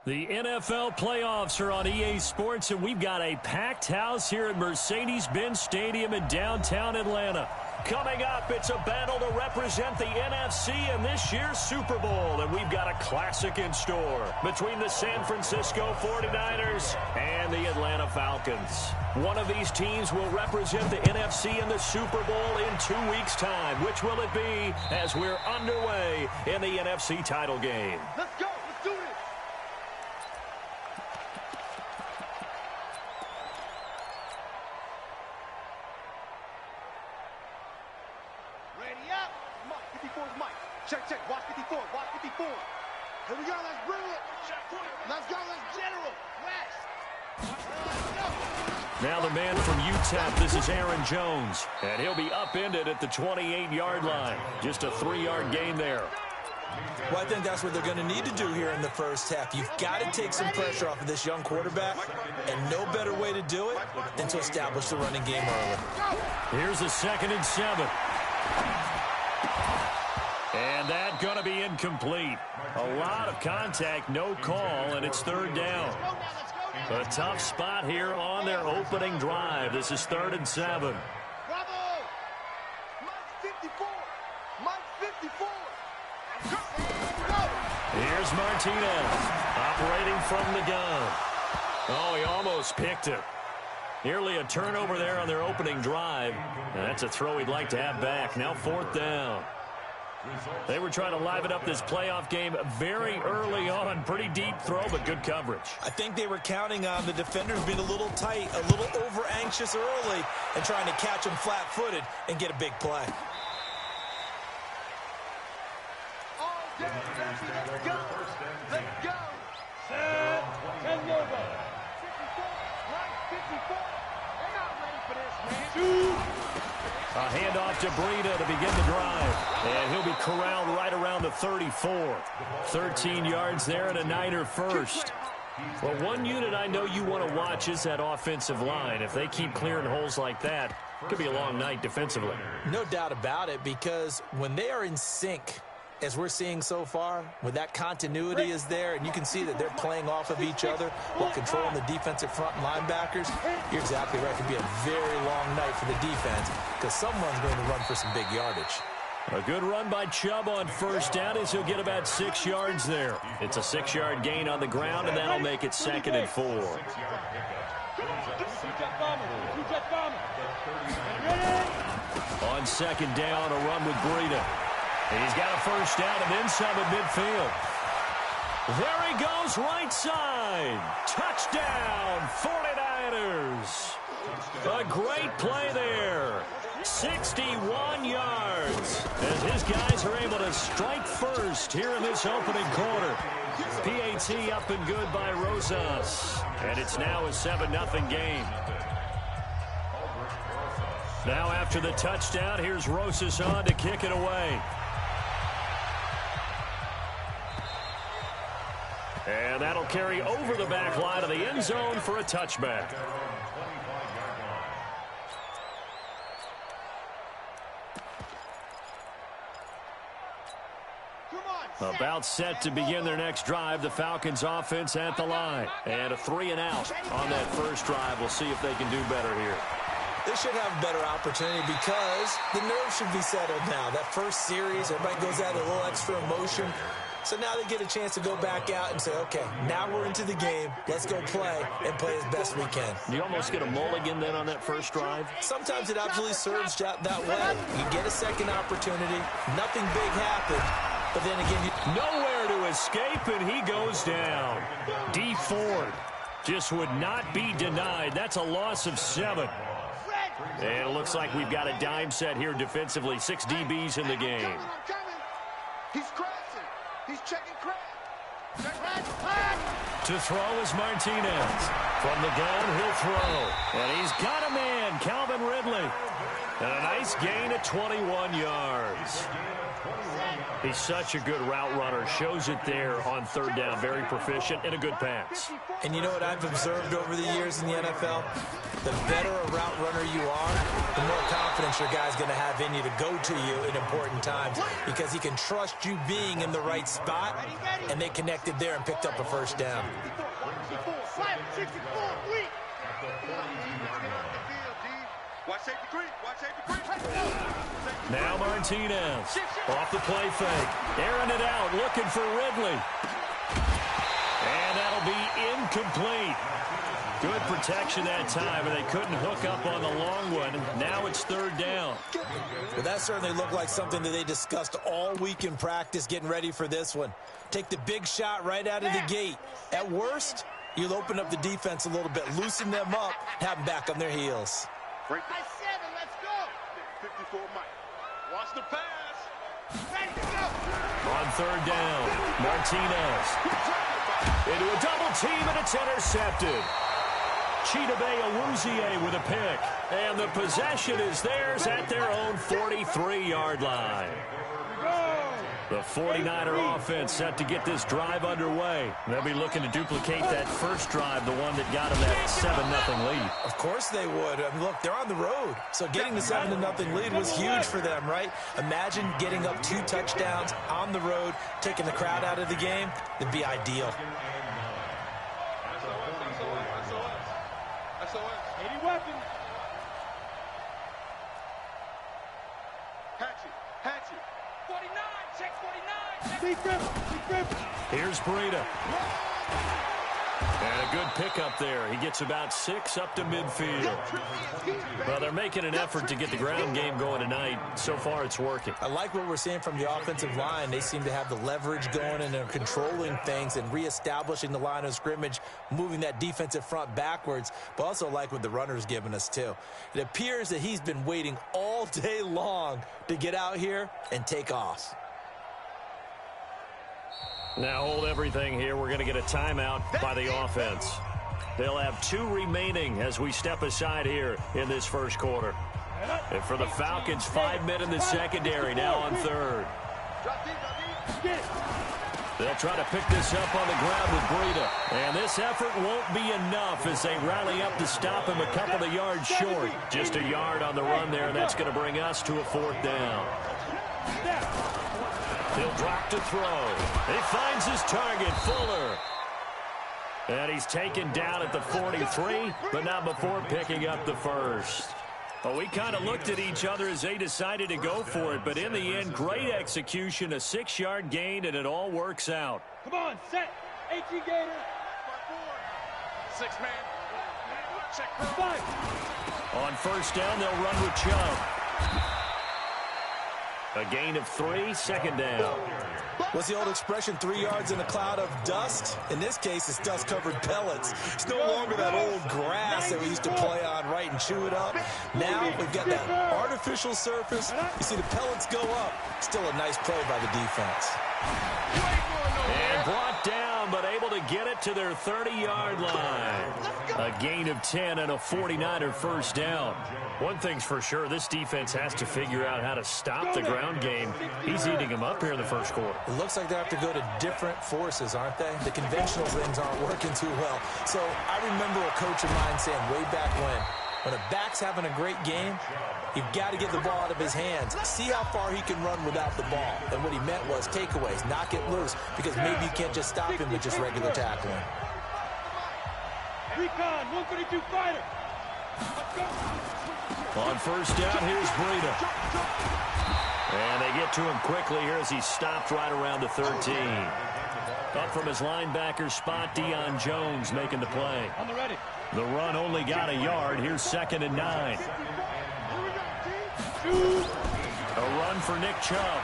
The NFL playoffs are on EA Sports, and we've got a packed house here at Mercedes-Benz Stadium in downtown Atlanta. Coming up, it's a battle to represent the NFC in this year's Super Bowl, and we've got a classic in store between the San Francisco 49ers and the Atlanta Falcons. One of these teams will represent the NFC in the Super Bowl in 2 weeks' time. Which will it be as we're underway in the NFC title game? Let's go. Let's do this. Ready up. Mike, 54 is Mike. Check, check. Watch 54. Watch 54. Here we go. Let's bring it. Let's go. Let's general. West. Now the man from UTEP, this is Aaron Jones, and he'll be upended at the 28-yard line. Just a 3-yard gain there. Well, I think that's what they're going to need to do here in the first half. You've got to take some pressure off of this young quarterback, and no better way to do it than to establish the running game early. Here's a 2nd and 7. And that's going to be incomplete. A lot of contact, no call, and it's 3rd down. A tough spot here on their opening drive. This is 3rd and 7. Bravo! Mike 54. Mike 54. Here's Martinez operating from the gun. Oh, he almost picked it. Nearly a turnover there on their opening drive. And that's a throw he'd like to have back. Now 4th down. They were trying to liven up this playoff game very early on. Pretty deep throw, but good coverage. I think they were counting on the defenders being a little tight, a little over-anxious early, and trying to catch them flat-footed and get a big play. Let's go. Let's go. Set. And go. 54. Right 54. They're not ready for this, man. A handoff to Breida to begin the drive. And he'll be corralled right around the 34. 13 yards there and a Niner first. Well, one unit I know you want to watch is that offensive line. If they keep clearing holes like that, it could be a long night defensively. No doubt about it, because when they are in sync, as we're seeing so far, when that continuity is there, and you can see that they're playing off of each other while controlling the defensive front linebackers, you're exactly right. It could be a very long night for the defense because someone's going to run for some big yardage. A good run by Chubb on 1st down as he'll get about 6 yards there. It's a 6-yard gain on the ground, and that'll make it 2nd and 4. On 2nd down, a run with Breida. He's got a 1st down and then some at midfield. There he goes, right side. Touchdown, 49ers. A great play there. 61 yards as his guys are able to strike first here in this opening quarter. PAT up and good by Rosas. And it's now a 7-0 game. Now after the touchdown, here's Rosas on to kick it away. And that'll carry over the back line of the end zone for a touchback. About set to begin their next drive. The Falcons offense at the line. And a 3-and-out on that first drive. We'll see if they can do better here. They should have a better opportunity because the nerves should be settled now. That first series, everybody goes out a little extra emotion. So now they get a chance to go back out and say, okay, now we're into the game. Let's go play and play as best we can. You almost get a mulligan then on that first drive? Sometimes it absolutely serves that way. You get a second opportunity. Nothing big happened. But then again, nowhere to escape, and he goes down. D Ford just would not be denied. That's a loss of 7. And it looks like we've got a dime set here defensively. 6 DBs in the game. He's crashing. He's checking crash. To throw is Martinez. From the gun, he'll throw. And he's got a man, Calvin Ridley. And a nice gain of 21 yards. He's such a good route runner. Shows it there on third down. Very proficient and a good pass. And you know what I've observed over the years in the NFL? The better a route runner you are, the more confidence your guy's going to have in you to go to you in important times because he can trust you being in the right spot, and they connected there and picked up a first down. Now Martinez off the play fake. Airing it out, looking for Ridley. And that'll be incomplete. Good protection that time, and they couldn't hook up on the long one. Now it's third down. Well, that certainly looked like something that they discussed all week in practice getting ready for this one. Take the big shot right out of the gate. At worst, you'll open up the defense a little bit, loosen them up, have them back on their heels. Let's go. 54 Mike. Watch the pass. Ready to go. On third down, Martinez into a double team, and it's intercepted. Chidobe Awuzie with a pick. And the possession is theirs at their own 43-yard line. The 49er offense set to get this drive underway. They'll be looking to duplicate that first drive, the one that got them that 7-0 lead. Of course they would. I mean, look, they're on the road. So getting the 7-0 lead was huge for them, right? Imagine getting up 2 touchdowns on the road, taking the crowd out of the game. It'd be ideal. Any weapon. Hatchet. 49, check 49. Here's Breida. And a good pickup there. He gets about 6 up to midfield. Well, they're making an effort to get the ground game going tonight. So far, it's working. I like what we're seeing from the offensive line. They seem to have the leverage going, and they're controlling things and reestablishing the line of scrimmage, moving that defensive front backwards, but also like what the runner's giving us, too. It appears that he's been waiting all day long to get out here and take off. Now hold everything here. We're going to get a timeout by the offense. They'll have 2 remaining as we step aside here in this first quarter. And for the Falcons, 5 men in the secondary now on third. They'll try to pick this up on the ground with Breida. And this effort won't be enough as they rally up to stop him a couple of yards short. Just a yard on the run there, and that's going to bring us to a 4th down. He'll drop to throw. He finds his target, Fuller. And he's taken down at the 43, but not before picking up the first. Well, we kind of looked at each other as they decided to go for it, but in the end, great execution, a 6-yard gain, and it all works out. Come on, set. HE Gator. 6 man. Check 5. On first down, they'll run with Chubb. A gain of 3, 2nd down. What's the old expression, 3 yards in a cloud of dust? In this case, it's dust-covered pellets. It's no longer that old grass that we used to play on, right, and chew it up. Now we've got that artificial surface. You see the pellets go up. Still a nice play by the defense. And brought down, but able to get it to their 30-yard line. A gain of 10 and a 49er first down. One thing's for sure, this defense has to figure out how to stop the ground game. He's eating them up here in the first quarter. It looks like they have to go to different forces, aren't they? The conventional things aren't working too well. So I remember a coach of mine saying way back when a back's having a great game, you've got to get the ball out of his hands. See how far he can run without the ball. And what he meant was takeaways, knock it loose, because maybe you can't just stop him with just regular tackling. Recon, 132 fighter. On first down, here's Breida. And they get to him quickly here as he stopped right around the 13. Up from his linebacker spot, Deion Jones making the play. On the ready. The run only got a yard. Here's 2nd and 9. A run for Nick Chubb.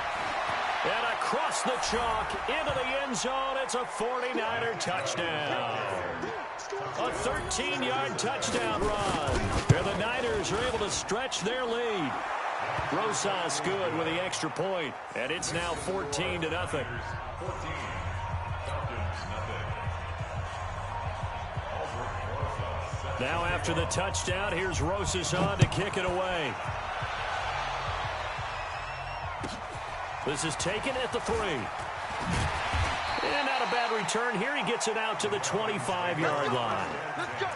And across the chalk into the end zone. It's a 49er touchdown. A 13-yard touchdown run. And the Niners are able to stretch their lead. Rosas good with the extra point. And it's now 14-0. Now after the touchdown, here's Rosas on to kick it away. This is taken at the 3. And not a bad return here. He gets it out to the 25-yard line. Let's go.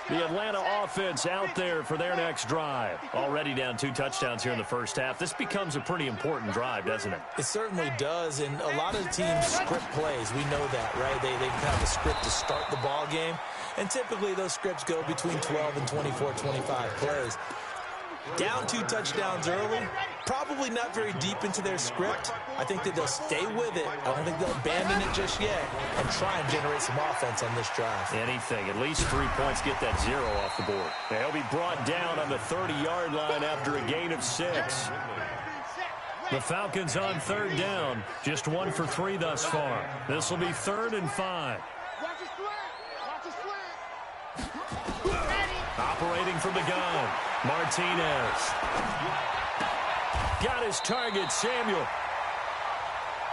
The Atlanta offense out there for their next drive. Already down 2 touchdowns here in the first half. This becomes a pretty important drive, doesn't it? It certainly does, and a lot of teams script plays. We know that, right? They have a script to start the ball game, and typically those scripts go between 12 and 24, 25 plays. Down 2 touchdowns early, probably not very deep into their script. I think that they'll stay with it. I don't think they'll abandon it just yet and try and generate some offense on this drive. Anything. At least 3 points, get that 0 off the board. They'll be brought down on the 30-yard line after a gain of 6. The Falcons on 3rd down. Just 1 for 3 thus far. This will be 3rd and 5. Watch the slant. Watch the slant. Operating from the gun. Martinez. Got his target, Samuel.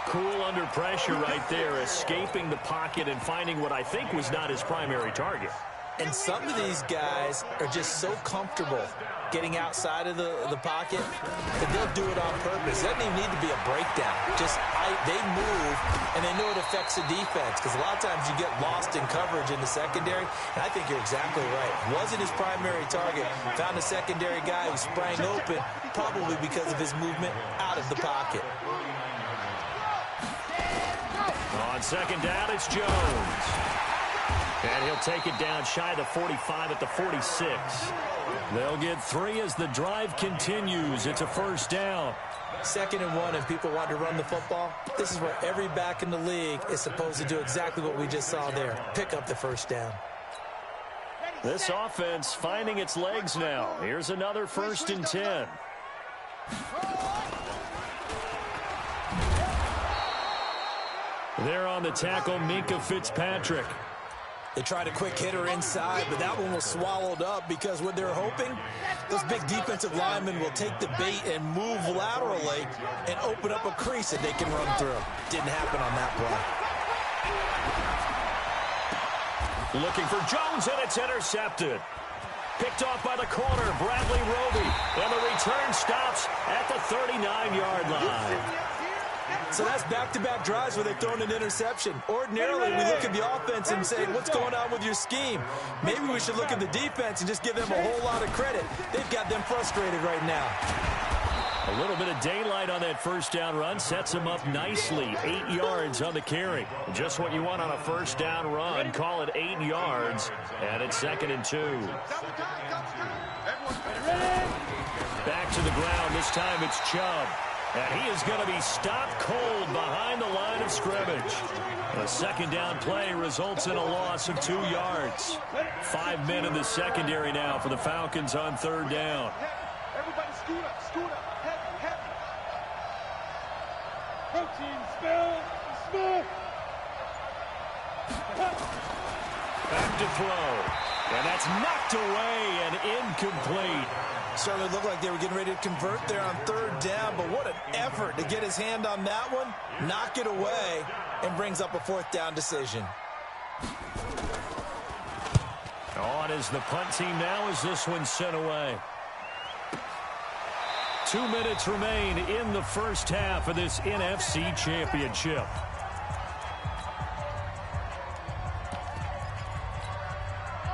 Cool under pressure right there, escaping the pocket and finding what I think was not his primary target. And some of these guys are just so comfortable getting outside of the pocket that they'll do it on purpose. It doesn't even need to be a breakdown. They move, and they know it affects the defense, because a lot of times you get lost in coverage in the secondary, and I think you're exactly right. Wasn't his primary target. Found a secondary guy who sprang open, probably because of his movement out of the pocket. On 2nd down, it's Jones. And he'll take it down shy of the 45 at the 46. They'll get 3 as the drive continues. It's a 1st down. 2nd and 1, and people want to run the football. This is where every back in the league is supposed to do exactly what we just saw there. Pick up the 1st down. This offense finding its legs now. Here's another 1st and 10. There on the tackle, Minkah Fitzpatrick. They tried a quick hitter inside, but that one was swallowed up because what they're hoping, those big defensive linemen will take the bait and move laterally and open up a crease that they can run through. Didn't happen on that play. Looking for Jones, and it's intercepted. Picked off by the corner, Bradley Roby. And the return stops at the 39-yard line. So that's back-to-back drives where they've thrown an interception. Ordinarily, we look at the offense and say, what's going on with your scheme? Maybe we should look at the defense and just give them a whole lot of credit. They've got them frustrated right now. A little bit of daylight on that 1st down run sets them up nicely. 8 yards on the carry. Just what you want on a 1st down run. Call it 8 yards, and it's 2nd and 2. Back to the ground. This time it's Chubb. And he is going to be stopped cold behind the line of scrimmage. A 2nd down play results in a loss of 2 yards. 5 men in the secondary now for the Falcons on 3rd down. Everybody scoot up, scoot up. Heavy, heavy. Protein, spill. Back to throw. And that's knocked away and incomplete. Certainly looked like they were getting ready to convert there on 3rd down, but what an effort to get his hand on that one, knock it away, and brings up a 4th down decision. On is the punt team now as this one's sent away. 2 minutes remain in the first half of this NFC Championship.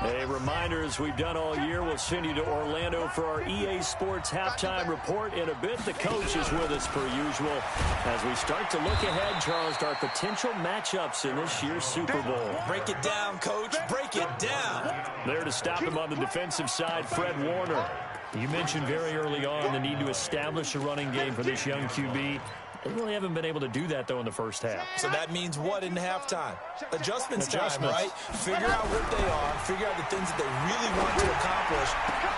A reminder, as we've done all year, we'll send you to Orlando for our EA Sports halftime report in a bit. The coach is with us per usual as we start to look ahead, Charles, to our potential matchups in this year's Super Bowl. Break it down, Coach. Break it down. There to stop him on the defensive side, Fred Warner. You mentioned very early on the need to establish a running game for this young QB. They really haven't been able to do that, though, in the first half. So that means what in halftime? Adjustments time, right? Figure out what they are, figure out the things that they really want to accomplish,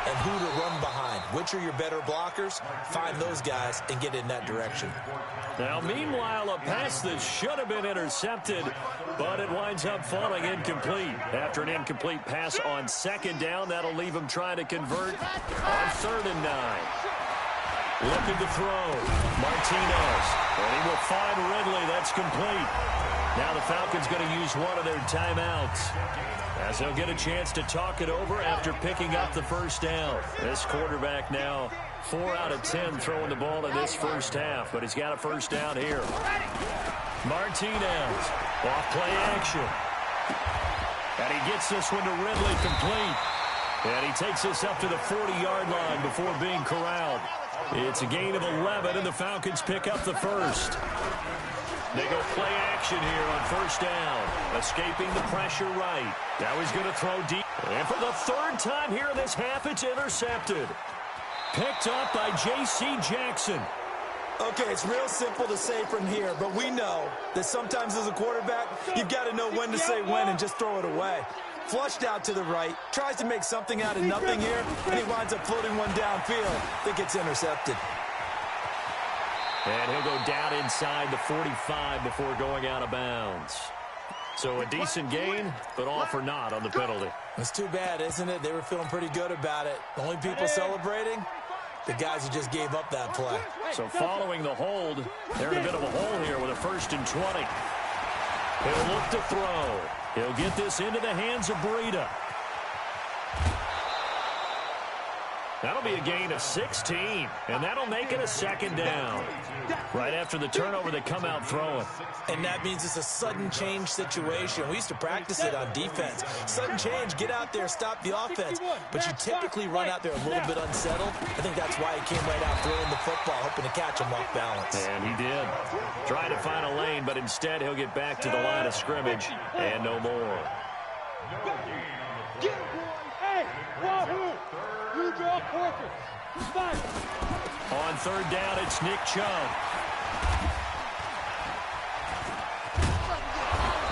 and who to run behind. Which are your better blockers? Find those guys and get in that direction. Now, meanwhile, a pass that should have been intercepted, but it winds up falling incomplete. After an incomplete pass on 2nd down, that'll leave them trying to convert on 3rd and 9. Looking to throw. Martinez. And he will find Ridley. That's complete. Now the Falcons going to use one of their timeouts, as they'll get a chance to talk it over after picking up the first down. This quarterback now 4 out of 10 throwing the ball in this first half, but he's got a first down here. Martinez off play action. And he gets this one to Ridley complete. And he takes this up to the 40-yard line before being corralled. It's a gain of 11, and the Falcons pick up the first. They go play action here on first down. Escaping the pressure right. Now he's going to throw deep. And for the third time here in this half, it's intercepted. Picked up by J.C. Jackson. Okay, it's real simple to say from here, but we know that sometimes as a quarterback, you've got to know when to say when and just throw it away. Flushed out to the right, tries to make something out of nothing here, and he winds up floating one downfield that gets intercepted. And he'll go down inside the 45 before going out of bounds. So a decent gain, but all for naught on the penalty. It's too bad, isn't it? They were feeling pretty good about it. The only people celebrating, the guys who just gave up that play. So following the hold, they're in a bit of a hole here with a 1st and 20. He'll look to throw. He'll get this into the hands of Breida. That'll be a gain of 16, and that'll make it a 2nd down. Right after the turnover, they come out throwing. And that means it's a sudden change situation. We used to practice it on defense. Sudden change, get out there, stop the offense. But you typically run out there a little bit unsettled. I think that's why he came right out throwing the football, hoping to catch him off balance. And he did. Trying to find a lane, but instead he'll get back to the line of scrimmage and no more. Get him, boy. Hey, Wahoo. You draw Porter. On 3rd down, it's Nick Chubb.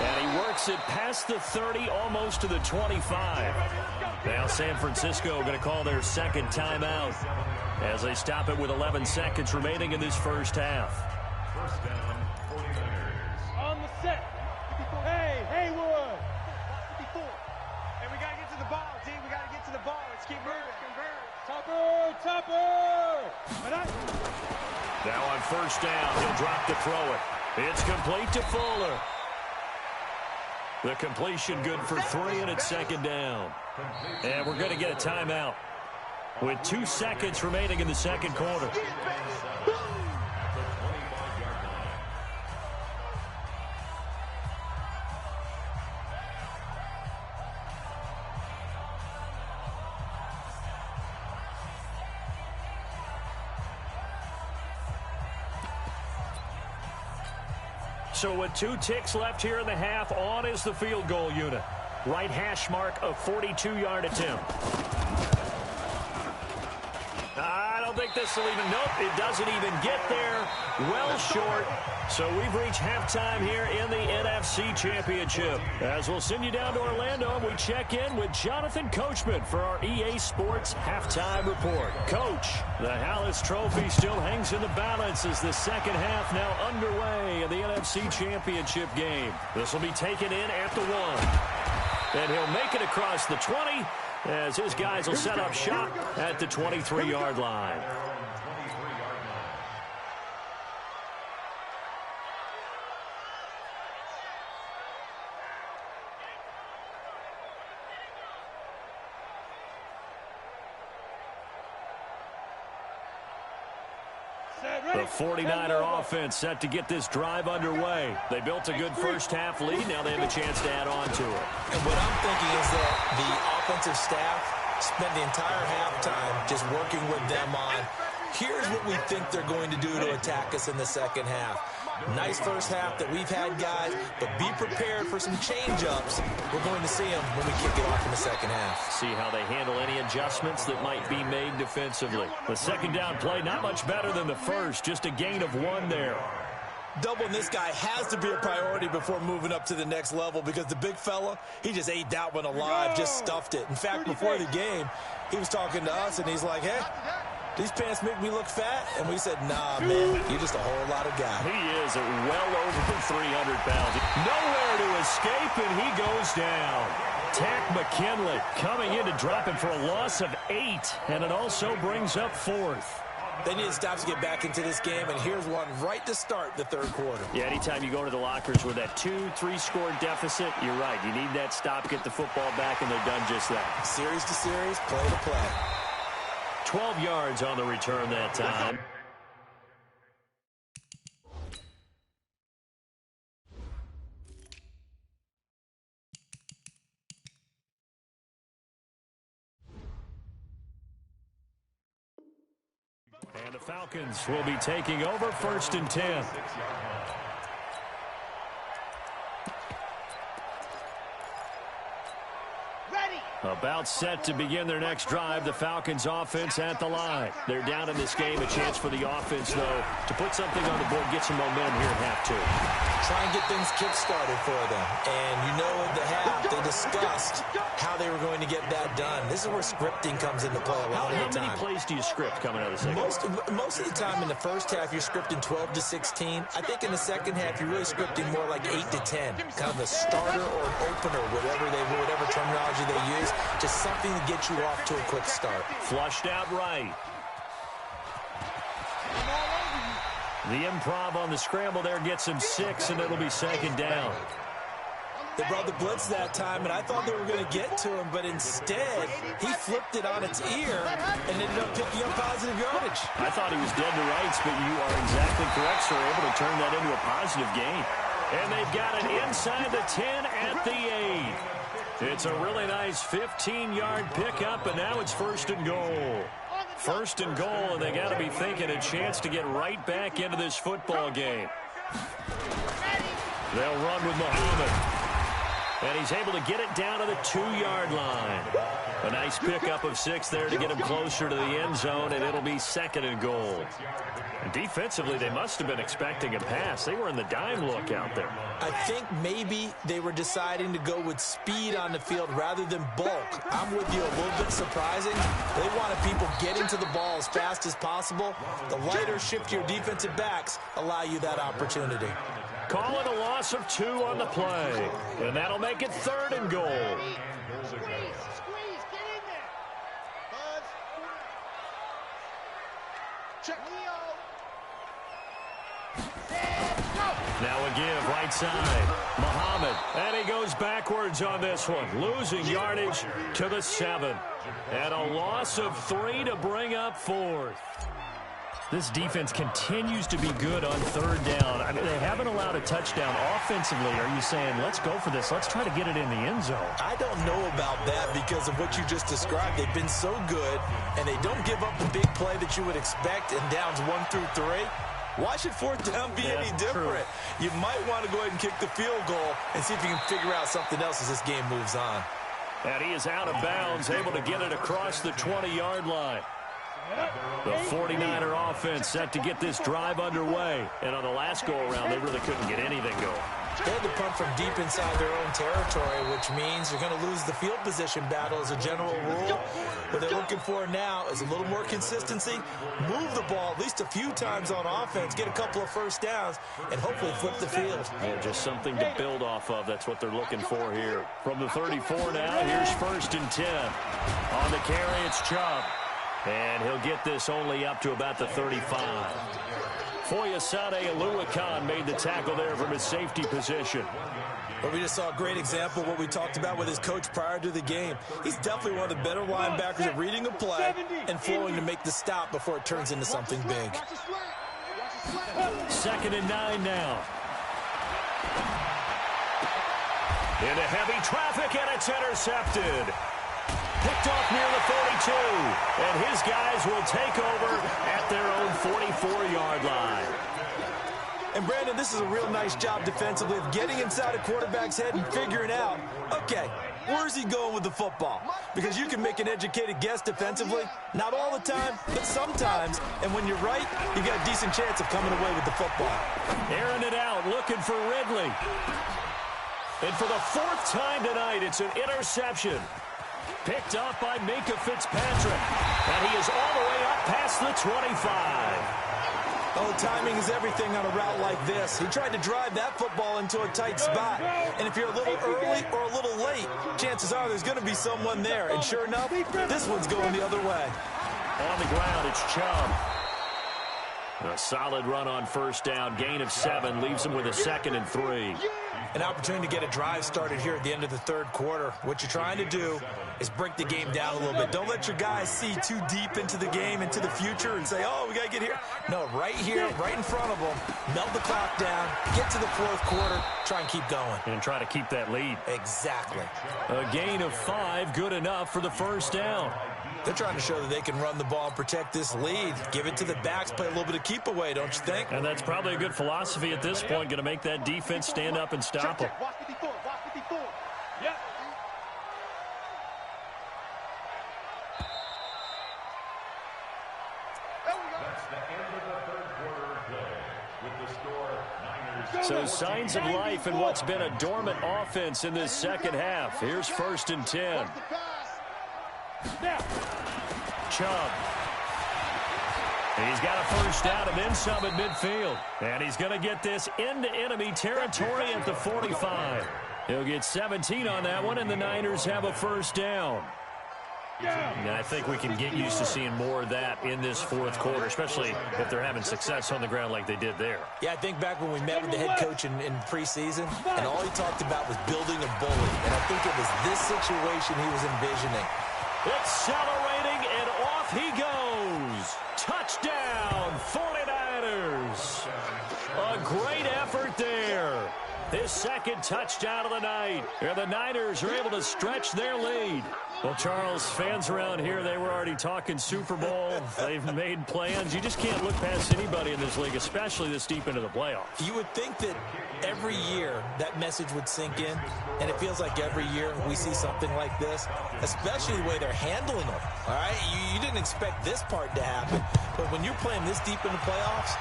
And he works it past the 30, almost to the 25. Now San Francisco going to call their 2nd timeout as they stop it with 11 seconds remaining in this first half. First down, 49ers. On the set. Hey, Haywood. 54. Hey, we got to get to the ball, D. We got to get to the ball. Let's keep moving. Topper. Now on 1st down, he'll drop to throw it. It's complete to Fuller. The completion good for 3, and it's 2nd down. And we're going to get a timeout with 2 seconds remaining in the 2nd quarter. So with 2 ticks left here in the half, on is the field goal unit. Right hash mark, a 42-yard attempt. I don't think this will even, nope, it doesn't even get there. Well short. So we've reached halftime here in the NFC Championship. As we'll send you down to Orlando, we check in with Jonathan Coachman for our EA Sports Halftime Report. Coach, the Hallis Trophy still hangs in the balance as the 2nd half now underway in the NFC Championship game. This will be taken in at the 1. And he'll make it across the 20 as his guys will set up shop at the 23-yard line. The 49er offense set to get this drive underway. They built a good first half lead. Now they have a chance to add on to it. And what I'm thinking is that the offensive staff spent the entire halftime just working with them on, here's what we think they're going to do to attack us in the 2nd half. Nice first half that we've had, guys, but be prepared for some change-ups. We're going to see them when we kick it off in the 2nd half. See how they handle any adjustments that might be made defensively. The 2nd down play, not much better than the first, just a gain of 1 there. Doubling this guy has to be a priority before moving up to the next level because the big fella, he just ate that one alive, just stuffed it. In fact, before the game, he was talking to us, and he's like, hey, these pants make me look fat? And we said, nah, man, you're just a whole lot of guy. He is at well over 300 pounds. Nowhere to escape, and he goes down. Tack McKinley coming in to drop it for a loss of 8, and it also brings up 4th. They need stops to get back into this game, and here's one right to start the third quarter. Yeah, anytime you go to the lockers with that 2-3 score deficit, you're right. You need that stop, get the football back, and they're done just that. Series to series, play to play. 12 yards on the return that time. And the Falcons will be taking over 1st and 10. About set to begin their next drive. The Falcons offense at the line. They're down in this game. A chance for the offense, though, to put something on the board, get some momentum here at half 2. Try and get things kick-started for them. And you know at the half, they discussed how they were going to get that done. This is where scripting comes into play a lot of the time. How many plays do you script coming out of the second? Most of the time in the first half, you're scripting 12 to 16. I think in the second half, you're really scripting more like 8 to 10. Kind of a starter or an opener, whatever terminology they use. Just something to get you off to a quick start. Flushed out right. The improv on the scramble there gets him 6, and it'll be 2nd down. They brought the blitz that time, and I thought they were going to get to him, but instead, he flipped it on its ear and ended up picking up positive yardage. I thought he was dead to rights, but you are exactly correct, sir. Able to turn that into a positive gain. And they've got it inside the 10 at the 8. It's a really nice 15-yard pickup, and now it's 1st and goal. 1st and goal, and they got to be thinking a chance to get right back into this football game. They'll run with Muhammad. And he's able to get it down to the 2-yard line. A nice pickup of 6 there to get him closer to the end zone, and it'll be 2nd and goal. And defensively, they must have been expecting a pass. They were in the dime look out there. I think maybe they were deciding to go with speed on the field rather than bulk. I'm with you, a little bit surprising. They wanted people getting to the ball as fast as possible. The lighter, shiftier defensive backs allow you that opportunity. Call it a loss of 2 on the play. And that'll make it 3rd and goal. Squeeze, get in there. Buzz. Check. Now a give, right side. Muhammad, and he goes backwards on this one. Losing yardage to the 7. And a loss of 3 to bring up 4th. This defense continues to be good on 3rd down. I mean, they haven't allowed a touchdown offensively. Are you saying, let's go for this, let's try to get it in the end zone? I don't know about that because of what you just described. They've been so good, and they don't give up the big play that you would expect in downs 1 through 3. Why should 4th down be any different? True. You might want to go ahead and kick the field goal and see if you can figure out something else as this game moves on. And he is out of bounds, able to get it across the 20-yard line. The 49er offense set to get this drive underway. And on the last go-around, they really couldn't get anything going. They had to punt from deep inside their own territory, which means you're going to lose the field position battle as a general rule. What they're looking for now is a little more consistency, move the ball at least a few times on offense, get a couple of 1st downs, and hopefully flip the field. Yeah, just something to build off of. That's what they're looking for here. From the 34 now, here's 1st and 10. On the carry, it's Chubb. And he'll get this only up to about the 35. Foyesade Aluakan made the tackle there from his safety position. But we just saw a great example of what we talked about with his coach prior to the game. He's definitely one of the better linebackers at reading a play and flowing to make the stop before it turns into something big. 2nd and 9 now. Into heavy traffic, and it's intercepted. Picked off near the 42, and his guys will take over at their own 44-yard line. And, Brandon, this is a real nice job defensively of getting inside a quarterback's head and figuring out, okay, where's he going with the football? Because you can make an educated guess defensively, not all the time, but sometimes. And when you're right, you got a decent chance of coming away with the football. Airing it out, looking for Ridley. And for the 4th time tonight, it's an interception. Picked up by Minka Fitzpatrick. And he is all the way up past the 25. Oh, timing is everything on a route like this. He tried to drive that football into a tight spot. And if you're a little early or a little late, chances are there's going to be someone there. And sure enough, this one's going the other way. On the ground, it's Chubb. A solid run on first down. Gain of 7 leaves him with a 2nd and 3. An opportunity to get a drive started here at the end of the third quarter. What you're trying to do is break the game down a little bit. Don't let your guys see too deep into the game, into the future, and say, oh, we got to get here. No, right here, right in front of them, melt the clock down, get to the fourth quarter, try and keep going. And try to keep that lead. Exactly. A gain of 5, good enough for the first down. They're trying to show that they can run the ball and protect this lead. Give it to the backs, play a little bit of keep away, don't you think? And that's probably a good philosophy at this point, going to make that defense stand up and stop them. Watch 54, watch 54. Yep. There we go. That's the end of the third quarter of play. With the score, Niners. So signs of life in what's been a dormant offense in this second half. Here's 1st and 10. Now. Chubb. He's got a first down and then some at midfield. And he's going to get this into enemy territory at the 45. He'll get 17 on that one, and the Niners have a first down. And I think we can get used to seeing more of that in this fourth quarter, especially if they're having success on the ground like they did there. Yeah, I think back when we met with the head coach in preseason, and all he talked about was building a bully. And I think it was this situation he was envisioning. Accelerating, and off he goes. Touchdown, 49ers. A great effort there. His 2nd touchdown of the night. And the Niners are able to stretch their lead. Well, Charles, fans around here, they were already talking Super Bowl. They've made plans. You just can't look past anybody in this league, especially this deep into the playoffs. You would think that every year that message would sink in, and it feels like every year we see something like this, especially the way they're handling them. All right, you didn't expect this part to happen, but when you're playing this deep in the playoffs,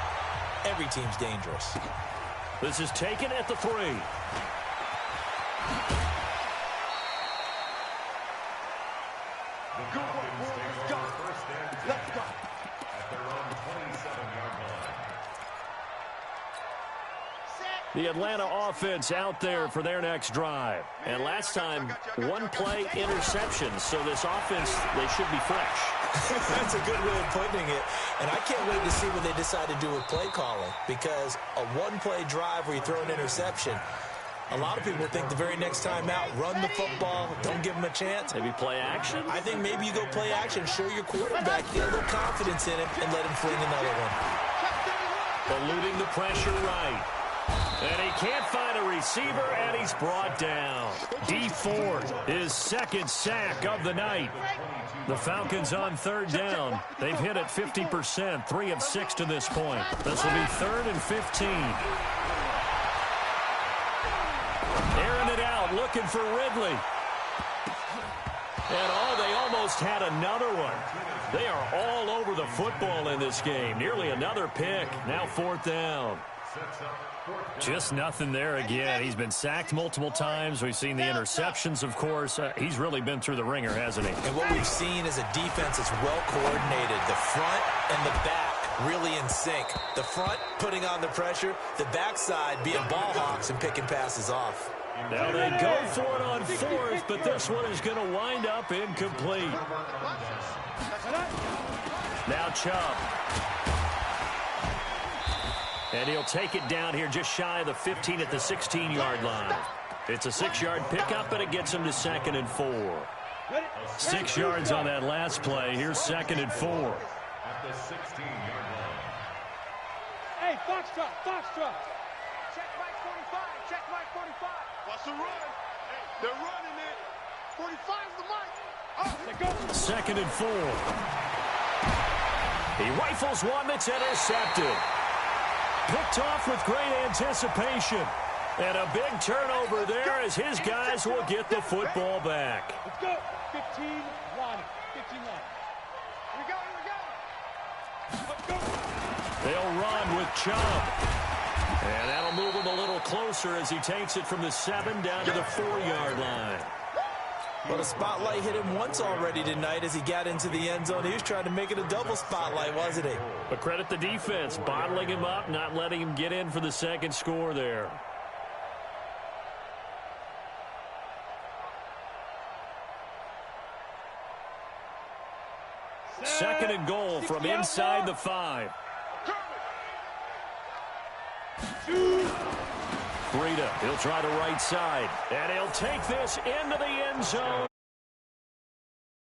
every team's dangerous. This is taken at the 3. The Atlanta offense out there for their next drive. And last time, 1-play interception. So this offense, they should be fresh. That's a good way of putting it. And I can't wait to see what they decide to do with play calling. Because a 1-play drive where you throw an interception, a lot of people think the very next time out, run the football, don't give them a chance. Maybe play action? I think maybe you go play action, show your quarterback, get a little confidence in him, and let him fling another one. Eluding the pressure right. And he can't find a receiver, and he's brought down. D Ford, his 2nd sack of the night. The Falcons on 3rd down. They've hit it 50%, 3 of 6 to this point. This will be 3rd and 15. Airing it out, looking for Ridley. And they almost had another one. They are all over the football in this game. Nearly another pick. Now 4th down. Just nothing there again. He's been sacked multiple times. We've seen the interceptions, of course. He's really been through the ringer, hasn't he? And what we've seen is a defense that's well coordinated. The front and the back really in sync. The front putting on the pressure. The backside being ball hawks and picking passes off. Now they go for it on 4th, but this one is going to wind up incomplete. Now Chubb. And he'll take it down here just shy of the 15 at the 16-yard line. It's a 6-yard pickup, and it gets him to 2nd and 4. 6 yards on that last play. Here's 2nd and 4. At the 16-yard line. Hey, Foxtrot, Foxtrot. Check right 45, check right 45. Watch the run. Hey, they're running it. 45's the mark. Oh, they go. 2nd and 4. He rifles one that's intercepted. Picked off with great anticipation. And a big turnover there as his guys will get the football back. Let's go. 15 line. 15 line. Here we go, here we go. Let's go. They'll run with Chubb. And that'll move him a little closer as he takes it from the 7 down to the 4-yard line. Well, the spotlight hit him once already tonight as he got into the end zone. He was trying to make it a double spotlight, wasn't he? But credit the defense, bottling him up, not letting him get in for the second score there. Second and goal from inside the 5. Breida. He'll try the right side. And he'll take this into the end zone.